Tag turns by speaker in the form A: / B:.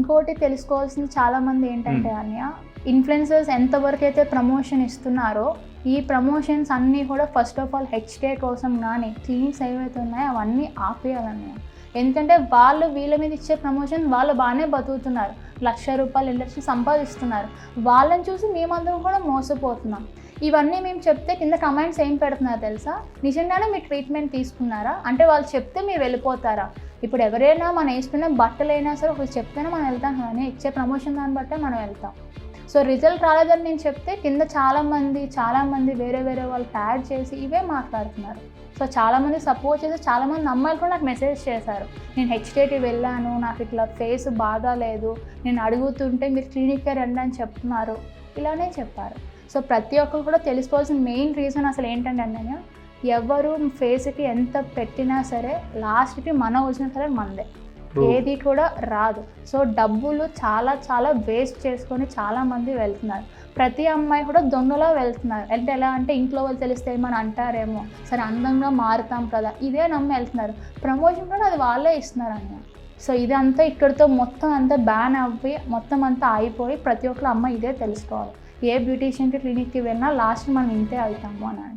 A: ఇంకోటి తెలుసుకోవాల్సింది చాలామంది ఏంటంటే అన్నయ్య, ఇన్ఫ్లుయెన్సర్స్ ఎంతవరకు అయితే ప్రమోషన్ ఇస్తున్నారో ఈ ప్రమోషన్స్ అన్నీ కూడా ఫస్ట్ ఆఫ్ ఆల్ హెచ్కే కోసం కానీ క్లినిక్స్ ఏవైతే ఉన్నాయో అవన్నీ ఆపేయాలన్నయ్య. ఎందుకంటే వాళ్ళు వీళ్ళ మీద ఇచ్చే ప్రమోషన్ వాళ్ళు బాగానే బతుకుతున్నారు, ₹1,00,000 ఇండస్ట్రీ సంపాదిస్తున్నారు. వాళ్ళని చూసి మేమందరం కూడా మోసపోతున్నాం. ఇవన్నీ మేము చెప్తే కింద కమెంట్స్ ఏం పెడుతున్నారు తెలుసా, నిజంగానే మీరు ట్రీట్మెంట్ తీసుకున్నారా అంటే వాళ్ళు చెప్తే మీరు వెళ్ళిపోతారా? ఇప్పుడు ఎవరైనా మనం వేసుకున్న బట్టలైనా సరే ఒకరు చెప్తేనే మనం వెళ్తాం కానీ ఇచ్చే ప్రమోషన్ దాన్ని బట్టే మనం వెళ్తాం. సో రిజల్ట్ రాలేదని నేను చెప్తే కింద చాలామంది వేరే వాళ్ళు ట్యాగ్ చేసి ఇవే మాట్లాడుతున్నారు. సో చాలామంది సపోర్ట్ చేసి చాలామంది అమ్మాయిలు కూడా నాకు మెసేజ్ చేశారు, నేను హెచ్కేటీ వెళ్ళాను, నాకు ఇట్లా ఫేస్ బాగాలేదు, నేను అడుగుతుంటే మీరు క్లినిక్కే రండి అని చెప్తున్నారు, ఇలానే చెప్పారు. సో ప్రతి ఒక్కరు కూడా తెలుసుకోవాల్సిన మెయిన్ రీజన్ అసలు ఏంటంటే అన్నయ్య, ఎవరు ఫేస్కి ఎంత పెట్టినా సరే లాస్ట్కి మన వచ్చినా సరే మనదే, ఏది కూడా రాదు. సో డబ్బులు చాలా వేస్ట్ చేసుకొని చాలామంది వెళ్తున్నారు. ప్రతి అమ్మాయి కూడా దొంగలా వెళ్తున్నారు. అంటే ఎలా అంటే ఇంట్లో వాళ్ళు తెలిస్తే ఏమని అంటారేమో, సరే అందంగా మారుతాం కదా ఇదే నమ్మి వెళ్తున్నారు. ప్రమోషన్ కూడా అది వాళ్ళే ఇస్తున్నారు అన్న. సో ఇదంతా ఇక్కడితో మొత్తం అంతా బ్యాన్ అవ్వి మొత్తం అంతా అయిపోయి ప్రతి ఒక్కరు అమ్మాయి ఇదే తెలుసుకోవాలి, ఏ బ్యూటీషియన్కి క్లినిక్కి వెళ్ళినా లాస్ట్ మనం ఇంతే అవుతాము అని.